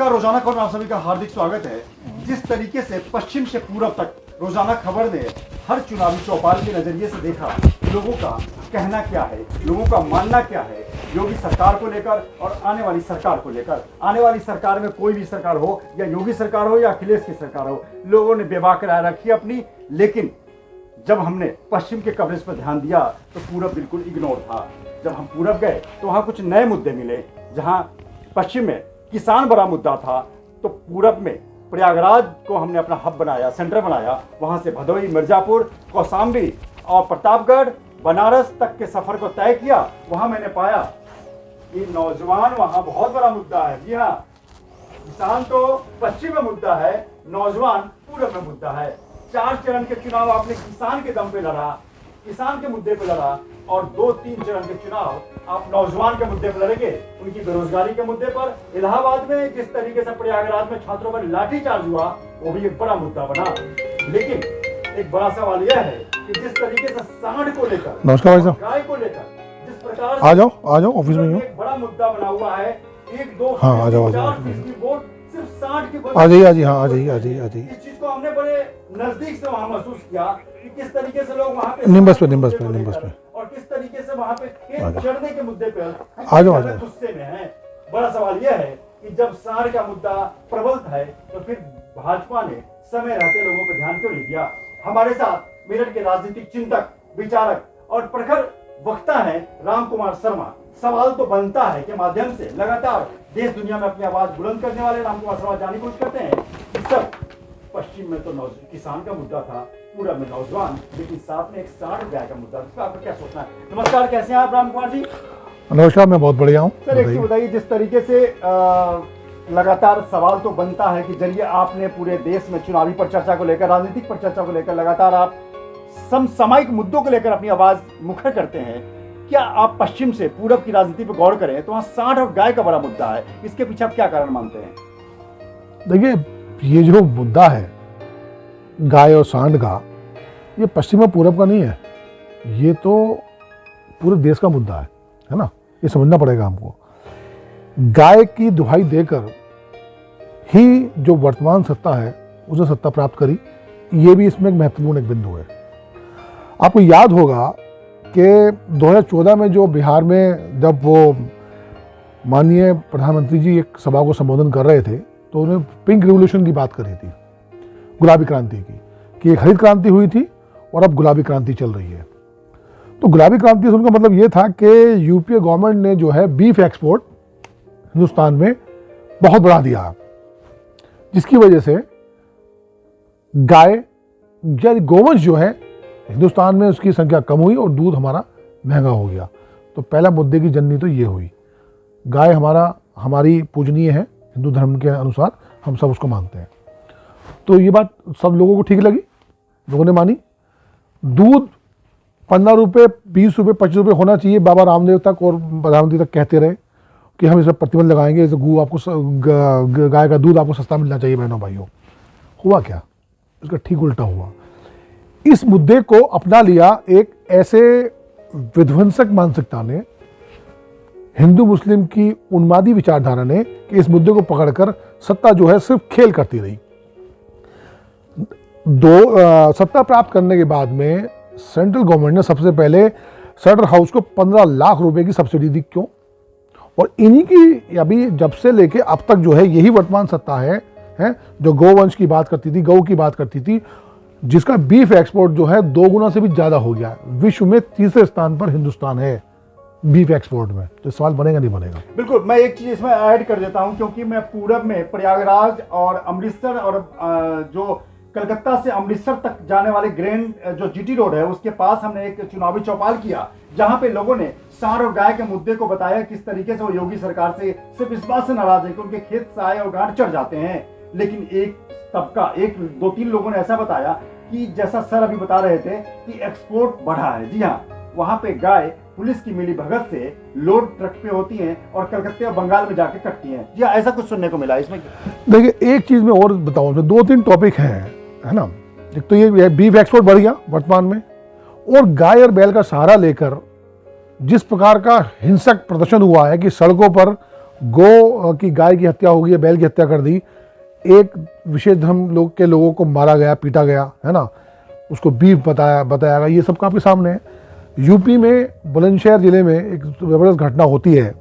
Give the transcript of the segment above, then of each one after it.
नमस्कार, रोजाना खबर में आप सभी का हार्दिक स्वागत है। जिस तरीके से पश्चिम से पूरब तक रोजाना खबर ने हर चुनावी चौपाल के नजरिए से देखा, लोगों का कहना क्या है, लोगों का मानना क्या है योगी सरकार को लेकर और आने वाली सरकार को लेकर। आने वाली सरकार में कोई भी सरकार हो, या योगी सरकार हो या अखिलेश की सरकार हो, लोगों ने बेबाक राय रखी अपनी। लेकिन जब हमने पश्चिम के कवरेज पर ध्यान दिया तो पूरब बिल्कुल इग्नोर था। जब हम पूरब गए तो वहाँ कुछ नए मुद्दे मिले। जहाँ पश्चिम में किसान बड़ा मुद्दा था, तो पूरब में प्रयागराज को हमने अपना हब बनाया, सेंटर बनाया। वहाँ से भदोही, मिर्जापुर, कौशाम्बी और प्रतापगढ़, बनारस तक के सफर को तय किया। वहाँ मैंने पाया कि नौजवान वहाँ बहुत बड़ा मुद्दा है। जी हाँ, किसान तो पश्चिम में मुद्दा है, नौजवान पूरब में मुद्दा है। 4 चरण के चुनाव आपने किसान के दम पे लड़ा, किसान के मुद्दे पे लड़ा, और 2-3 चरण के चुनाव आप नौजवान के मुद्दे पर लड़ेंगे, उनकी बेरोजगारी के मुद्दे पर। इलाहाबाद में जिस तरीके से प्रयागराज में छात्रों पर लाठीचार्ज हुआ, वो भी एक बड़ा मुद्दा बना। लेकिन एक बड़ा सवाल यह है कि जिस तरीके से सांड को लेकर, नमस्कार भाई साहब, गाय को लेकर जिस प्रकार आ जाओ ऑफिस में ही एक बड़ा मुद्दा बना हुआ है, 1-2 हाँ, आ जाओ, 4% वोट सिर्फ सांड की आ जाइए। हाँ, आ जाइए। इस चीज को हमने बड़े नजदीक से वहां महसूस किया कि किस तरीके से लोग वहां पे निम्बस पे और किस तरीके से वहां पे खेत चढ़ने के मुद्दे पे आ जाओ। गुस्से में है। बड़ा सवाल यह है कि जब सांड का मुद्दा प्रबल है तो फिर भाजपा ने समय रहते लोगों पर ध्यान क्यों नहीं दिया। हमारे साथ मेरठ के राजनीतिक चिंतक, विचारक और प्रखर वक्ता है राम कुमार शर्मा। सवाल तो बनता है के माध्यम से लगातार देश दुनिया में अपनी आवाज बुलंद करने वाले राम कुमार शर्मा जानने की कोशिश करते हैं कि सब पश्चिम में तो किसान का मुद्दा था, पूरब में नौजवान, लेकिन साथ में एक सांड गाय का मुद्दा। इसका आपका क्या सोचना है? नमस्कार, कैसे हैं आप राम कुमार जी? नमस्कार, मैं बहुत बढ़िया हूँ सर। एक चीज बताइए, जिस तरीके से लगातार सवाल तो बनता है कि जरिए आपने पूरे देश में चुनावी पर चर्चा को लेकर, राजनीतिक पर चर्चा को लेकर लगातार आप समसामयिक मुद्दों को लेकर अपनी आवाज मुखर करते हैं। क्या आप पश्चिम से पूरब की राजनीति पर गौर करें तो वहाँ सांड और गाय का बड़ा मुद्दा है, इसके पीछे आप क्या कारण मानते हैं? देखिए, ये जो मुद्दा है गाय और सांड का, ये पश्चिम और पूरब का नहीं है, ये तो पूरे देश का मुद्दा है ना। ये समझना पड़ेगा हमको। गाय की दुहाई देकर ही जो वर्तमान सत्ता है उसे सत्ता प्राप्त करी, ये भी इसमें एक महत्वपूर्ण एक बिंदु है। आपको याद होगा कि 2014 में जो बिहार में जब वो माननीय प्रधानमंत्री जी एक सभा को संबोधन कर रहे थे, तो उन्होंने पिंक रिवॉल्यूशन की बात करी थी, गुलाबी क्रांति की, कि एक हरित क्रांति हुई थी और अब गुलाबी क्रांति चल रही है। तो गुलाबी क्रांति से उनका मतलब ये था कि यूपीए गवर्नमेंट ने जो है बीफ एक्सपोर्ट हिंदुस्तान में बहुत बढ़ा दिया, जिसकी वजह से गाय या गोवंश जो है हिंदुस्तान में उसकी संख्या कम हुई और दूध हमारा महंगा हो गया। तो पहला मुद्दे की जननी तो ये हुई। गाय हमारी पूजनीय है, हिंदू धर्म के अनुसार हम सब उसको मानते हैं। तो ये बात सब लोगों को ठीक लगी, लोगों ने मानी। दूध 15 रुपये, 20 रुपये, 25 रुपये होना चाहिए, बाबा रामदेव तक और प्रधानमंत्री तक कहते रहे कि हम इस पर प्रतिबंध लगाएंगे, गाय का दूध आपको सस्ता मिलना चाहिए। बहनों भाइयों, हुआ क्या? इसका ठीक उल्टा हुआ। इस मुद्दे को अपना लिया एक ऐसे विध्वंसक मानसिकता ने, हिंदू मुस्लिम की उन्मादी विचारधारा ने, कि इस मुद्दे को पकड़कर सत्ता जो है सिर्फ खेल करती रही। सत्ता प्राप्त करने के बाद में सेंट्रल गवर्नमेंट ने सबसे पहले सटर हाउस को 15 लाख रुपए की सब्सिडी दी। क्यों? और इन्हीं की अभी जब से लेके अब तक जो है यही वर्तमान सत्ता है जो गौवंश की बात करती थी, गौ की बात करती थी, जिसका बीफ एक्सपोर्ट जो है 2 गुना से भी ज्यादा हो गया। विश्व में 3रे स्थान पर हिंदुस्तान है बीफ एक्सपोर्ट में। तो सवाल बनेगा नहीं बनेगा? बिल्कुल। मैं एक चीज इसमें ऐड कर देता हूं, क्योंकि मैं पूरब में प्रयागराज और अमृतसर और जो कलकत्ता से अमृतसर तक जाने वाले ग्रैंड जो जीटी रोड है, उसके पास हमने एक चुनावी चौपाल किया, जहां पे लोगों ने सांड और गाय के मुद्दे को बताया, किस तरीके से वो योगी सरकार से सिर्फ इस बात से नाराज है कि उनके खेत साए और गांठ चढ़ जाते हैं। लेकिन एक तबका, 2-3 लोगों ने ऐसा बताया कि जैसा सर अभी बता रहे थे कि एक्सपोर्ट बढ़ा है। जी हाँ, वहां पे गाय पुलिस की मिली भगत से लोड ट्रक पे होती हैं और कलकत्ते और बंगाल में जाके कटती हैं। जी हाँ, ऐसा कुछ सुनने को मिला इसमें। देखिए, एक चीज मैं और बताऊं, 2-3 टॉपिक है ना। एक तो ये बीफ एक्सपोर्ट बढ़ गया वर्तमान में, और गाय और बैल का सहारा लेकर जिस प्रकार का हिंसक प्रदर्शन हुआ है कि सड़कों पर गाय की हत्या हो गई, बैल की हत्या कर दी, एक विशेष धर्म के लोगों को मारा गया, पीटा गया, है ना, उसको बीफ बताया गया, ये सब आपके सामने है। यूपी में बुलंदशहर जिले में एक ज़बरदस्त घटना होती है,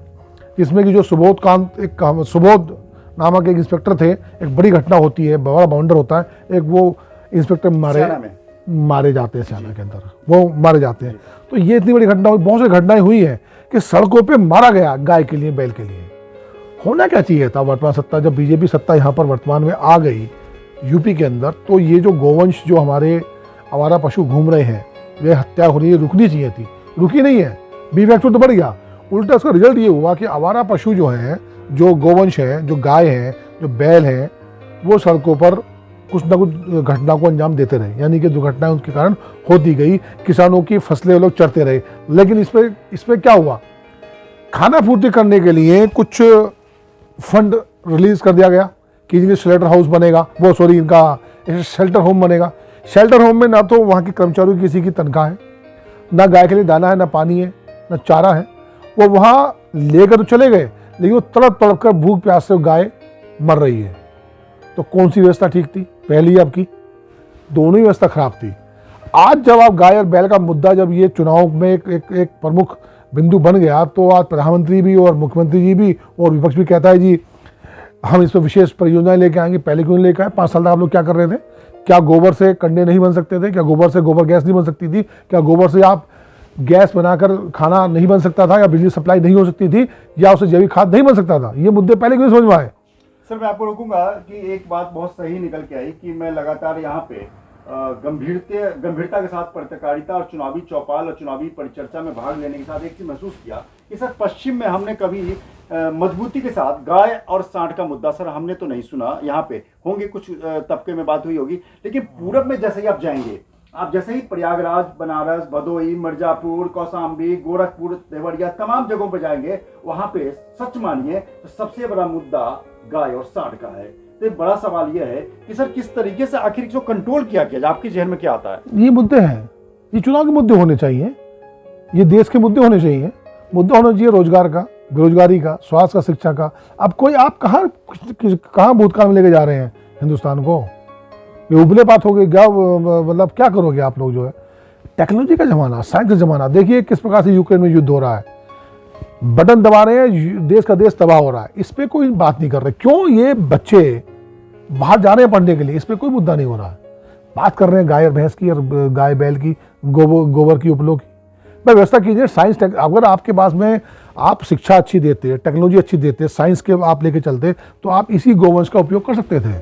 जिसमें कि जो सुबोध नामक एक इंस्पेक्टर थे, एक बड़ी घटना होती है, बड़ा बाउंडर होता है, एक वो इंस्पेक्टर मारे जाते हैं सियाना के अंदर, वो मारे जाते हैं। तो ये इतनी बड़ी घटना हुई, बहुत सारी घटनाएं हुई हैं कि सड़कों पे मारा गया गाय के लिए, बैल के लिए। होना क्या चाहिए था वर्तमान सत्ता, जब बीजेपी सत्ता यहाँ पर वर्तमान में आ गई यूपी के अंदर, तो ये जो गोवंश, जो हमारे आवारा पशु घूम रहे हैं, ये हत्या हो रही है, रुकनी चाहिए थी, रुकी नहीं है, बीफ एक्सपोर्ट तो बढ़ गया। उल्टा उसका रिजल्ट ये हुआ कि आवारा पशु जो हैं, जो गोवंश है, जो गाय है, जो बैल है, वो सड़कों पर कुछ ना कुछ घटना को अंजाम देते रहे, यानी कि दुर्घटनाएं उनके कारण होती गई, किसानों की फसलें लोग चढ़ते रहे। लेकिन इस पे क्या हुआ, खाना पूर्ति करने के लिए कुछ फंड रिलीज कर दिया गया कि इनके शेल्टर हाउस बनेगा, इनका शेल्टर होम बनेगा। शेल्टर होम में ना तो वहाँ के कर्मचारियों की किसी की तनख्वाह है, ना गाय के लिए दाना है, ना पानी है, ना चारा है। वो वहाँ लेकर तो चले गए, लेकिन वो तड़प तड़प कर भूख प्यास से गाय मर रही है। तो कौन सी व्यवस्था ठीक थी, पहली अब की? दोनों ही व्यवस्था खराब थी। आज जब आप गाय और बैल का मुद्दा, जब ये चुनाव में एक प्रमुख बिंदु बन गया, तो आज प्रधानमंत्री भी और मुख्यमंत्री जी भी और विपक्ष भी कहता है जी हम इस पर विशेष परियोजनाएं लेके आएंगे। पहले क्यों नहीं लेकर आए? 5 साल तक आप लोग क्या कर रहे थे? क्या गोबर से कंडे नहीं बन सकते थे? क्या गोबर से गोबर गैस नहीं बन सकती थी? क्या गोबर से आप गैस बनाकर खाना नहीं बन सकता था? या बिजली सप्लाई नहीं हो सकती थी? या उससे जैविक खाद नहीं बन सकता था? ये मुद्दे पहले क्यों समझ में आए? सर मैं आपको रोकूंगा कि एक बात बहुत सही निकल के आई कि मैं लगातार यहाँ पे गंभीरता के साथ पत्रकारिता और चुनावी चौपाल और चुनावी परिचर्चा में भाग लेने के साथ एक चीज महसूस किया कि सर पश्चिम में हमने कभी मजबूती के साथ गाय और सांड का मुद्दा सर हमने तो नहीं सुना। यहाँ पे होंगे कुछ तबके में बात हुई होगी, लेकिन पूरब में जैसे ही आप जाएंगे, आप जैसे ही प्रयागराज, बनारस, भदोही, मिर्जापुर, कौशाम्बी, गोरखपुर, देवरिया, तमाम जगहों पर जाएंगे, वहां पे सच मानिए तो सबसे बड़ा मुद्दा गाय और सांड का है। तो बड़ा सवाल यह है कि सर किस तरीके से आखिर इसको कंट्रोल किया गया, आपके जहन में क्या आता है? ये मुद्दे हैं, ये चुनाव के मुद्दे होने चाहिए, ये देश के मुद्दे होने चाहिए। मुद्दा होना चाहिए रोजगार का, बेरोजगारी का, स्वास्थ्य का, शिक्षा का। अब कोई आप कहाँ भूतकाल में लेके जा रहे हैं हिंदुस्तान को? ये उबले बात हो गई क्या? मतलब क्या करोगे आप लोग? जो है टेक्नोलॉजी का जमाना, साइंस का जमाना, देखिए किस प्रकार से यूक्रेन में युद्ध हो रहा है, बटन दबा रहे हैं, देश का देश तबाह हो रहा है। इस पर कोई बात नहीं कर रहे। क्यों? ये बच्चे बाहर जा रहे हैं पढ़ने के लिए, इस पर कोई मुद्दा नहीं हो रहा है। बात कर रहे हैं गाय और भैंस की और गाय बैल की, गोबर की, उपलों की। भाई व्यवस्था कीजिए। साइंस, अगर आपके पास में आप शिक्षा अच्छी देते, टेक्नोलॉजी अच्छी देते, साइंस के आप लेके चलते, तो आप इसी गोवंश का उपयोग कर सकते थे।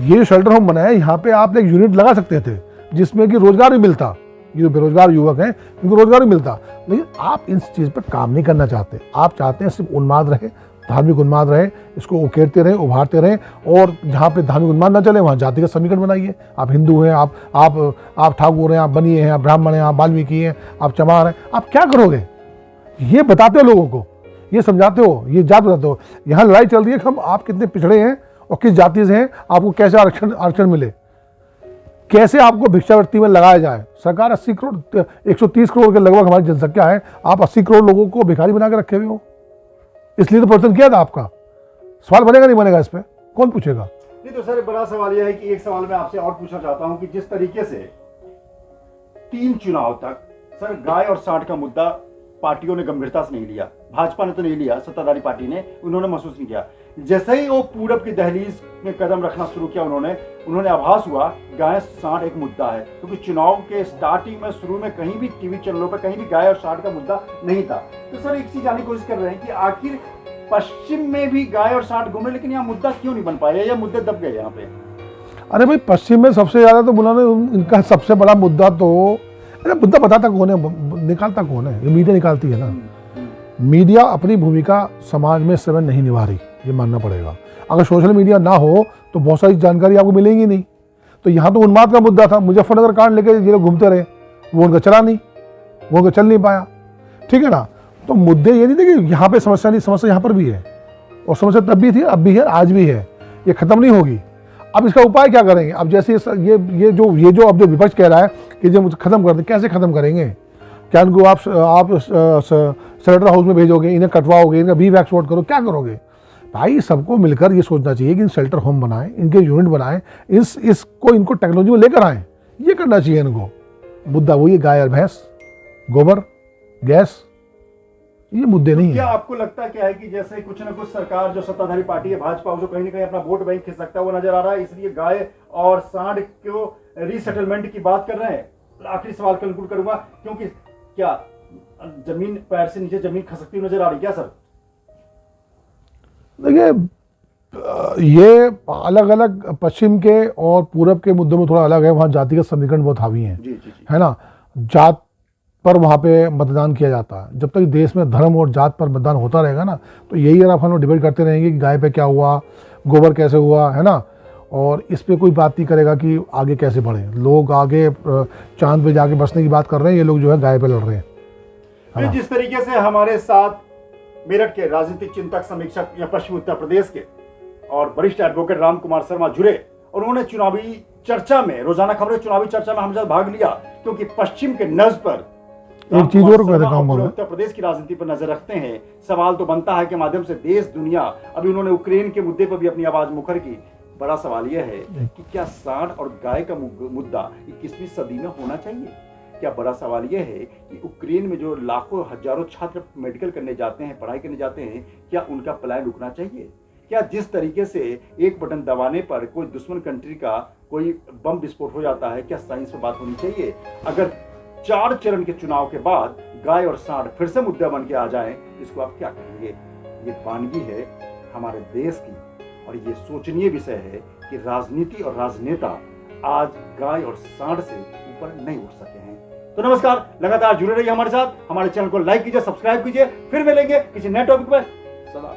ये शेल्टर होम बनाया, यहाँ पे आप एक यूनिट लगा सकते थे जिसमें कि रोजगार भी मिलता। ये जो बेरोजगार युवक हैं उनको रोजगार भी मिलता। लेकिन आप इस चीज़ पर काम नहीं करना चाहते। आप चाहते हैं सिर्फ उन्माद रहे, धार्मिक उन्माद रहे, इसको उकेरते रहे, उभारते रहे, और जहाँ पे धार्मिक उन्माद ना चले वहाँ जातिगत समीकरण बनाइए। आप हिंदू हैं, आप ठाकुर हैं, आप बनिए हैं, आप ब्राह्मण हैं, आप वाल्मीकि हैं, आप चमार हैं, आप क्या करोगे? ये बताते हो लोगों को, ये समझाते हो, ये जात बताते हो। यहाँ लड़ाई चल रही है कि आप कितने पिछड़े हैं और किस जाति से हैं, आपको कैसे आरक्षण मिले, कैसे आपको भिक्षावृत्ति में लगाया जाए। सरकार 130 करोड़ के लगभग हमारी जनसंख्या है, आप 80 करोड़ लोगों को भिखारी बना के रखे हुए हो। इसलिए तो प्रश्न किया था आपका। सवाल बनेगा नहीं बनेगा? इस पर कौन पूछेगा? नहीं तो सर बड़ा सवाल यह है कि एक सवाल मैं आपसे और पूछना चाहता हूं कि जिस तरीके से 3 चुनाव तक सर गाय और सांड का मुद्दा पार्टियों ने गंभीरता से नहीं लिया, भाजपा ने तो नहीं लिया, सत्ताधारी पार्टी ने, उन्होंने महसूस नहीं किया। जैसे ही वो पूरब की दहलीज में कदम रखना शुरू किया, उन्होंने आभास हुआ गाय सांड एक मुद्दा है, क्योंकि चुनाव के स्टार्टिंग में, शुरू में कहीं भी टीवी चैनलों पर कहीं भी गाय और सांड का मुद्दा नहीं था। तो सर एक चीज जानने की कोशिश कर रहे हैं कि आखिर पश्चिम में भी गाय और सांड घूम रहे, लेकिन यहाँ मुद्दा क्यों नहीं बन पाया, या मुद्दे दब गए यहाँ पे? अरे भाई पश्चिम में सबसे ज्यादा तो बुलाने, इनका सबसे बड़ा मुद्दा तो, अरे मुद्दा बताता कौन है, निकालता कौन है? ये मीडिया निकालती है ना। मीडिया अपनी भूमिका समाज में समय नहीं निभा रही, ये मानना पड़ेगा। अगर सोशल मीडिया ना हो तो बहुत सारी जानकारी आपको मिलेगी नहीं। तो यहाँ तो उन्माद का मुद्दा था, मुजफ्फरनगर कांड लेके ये लोग घूमते रहे, वो उनका चला नहीं, वो उनका चल नहीं पाया, ठीक है ना। तो मुद्दे ये नहीं थे कि यहाँ पे समस्या नहीं, समस्या यहाँ पर भी है, और समस्या तब भी थी, अब भी है, आज भी है, ये खत्म नहीं होगी। अब इसका उपाय क्या करेंगे? अब जैसे ये जो अब जो विपक्ष कह रहा है कि जो खत्म कर दे, कैसे खत्म करेंगे? क्या उनको आप स्लेटर हाउस में भेजोगे, इन्हें कटवाओगे, इनका बी वैक्स करो, क्या करोगे भाई? सबको मिलकर ये सोचना चाहिए कि इन शेल्टर होम बनाएं, इनके यूनिट बनाएं, इनको टेक्नोलॉजी में लेकर आएं, ये करना चाहिए इनको। मुद्दा वही है, गाय और भैंस, गोबर, गैस, ये मुद्दे नहीं क्या है। आपको लगता क्या है कि जैसे कुछ ना कुछ सरकार जो सत्ताधारी पार्टी है भाजपा, जो कहीं ना कहीं अपना वोट बैंक खिसकता हुआ नजर आ रहा है, इसलिए गाय और सांड को रीसेटलमेंट की बात कर रहे हैं? आखिरी सवाल कंक्लूड करूंगा, क्योंकि क्या जमीन पैर से नीचे जमीन खसकती हुई नजर आ रही क्या सर? देखिए, ये अलग अलग पश्चिम के और पूरब के मुद्दों में थोड़ा अलग है। वहाँ जातिगत समीकरण बहुत हावी हैं, जी जी जी। है ना। जात पर वहाँ पे मतदान किया जाता है। जब तक देश में धर्म और जात पर मतदान होता रहेगा ना, तो यही अगर हम लोग डिबेट करते रहेंगे कि गाय पे क्या हुआ, गोबर कैसे हुआ, है ना, और इस पे कोई बात नहीं करेगा कि आगे कैसे बढ़े। लोग आगे चांद पे जाके बसने की बात कर रहे हैं, ये लोग जो है गाय पे लड़ रहे हैं। फिर जिस तरीके से हमारे साथ मेरठ के राजनीतिक चिंतक, समीक्षक या पश्चिमी उत्तर प्रदेश के और वरिष्ठ एडवोकेट राम कुमार शर्मा जुड़े और उन्होंने चुनावी चर्चा में, रोजाना खबरें चुनावी चर्चा में हमारे साथ भाग लिया, क्योंकि पश्चिम के नब्ज पर एक चीज और कहना चाहूंगा मैं, उत्तर प्रदेश की राजनीति पर नजर रखते हैं। सवाल तो बनता है कि माध्यम से देश दुनिया, अभी उन्होंने यूक्रेन के मुद्दे पर भी अपनी आवाज मुखर की। बड़ा सवाल यह है कि क्या सांड और गाय का मुद्दा 21वीं सदी में होना चाहिए? क्या बड़ा सवाल यह है कि यूक्रेन में जो लाखों हजारों छात्र मेडिकल करने जाते हैं, पढ़ाई करने जाते हैं, क्या उनका पलायन रुकना चाहिए? क्या जिस तरीके से एक बटन दबाने पर कोई दुश्मन कंट्री का कोई बम विस्फोट हो जाता है, क्या साइंस में बात होनी चाहिए? अगर 4 चरण के चुनाव के बाद गाय और सांड फिर से मुद्दा बन के आ जाएं, इसको आप क्या कहेंगे? ये वानगी है हमारे देश की, और ये सोचनीय विषय है कि राजनीति और राजनेता आज गाय और सांड से ऊपर नहीं उठ सके हैं। तो नमस्कार, लगातार जुड़े रहिए हमारे साथ, हमारे चैनल को लाइक कीजिए, सब्सक्राइब कीजिए। फिर मिलेंगे किसी नए टॉपिक पर। सदा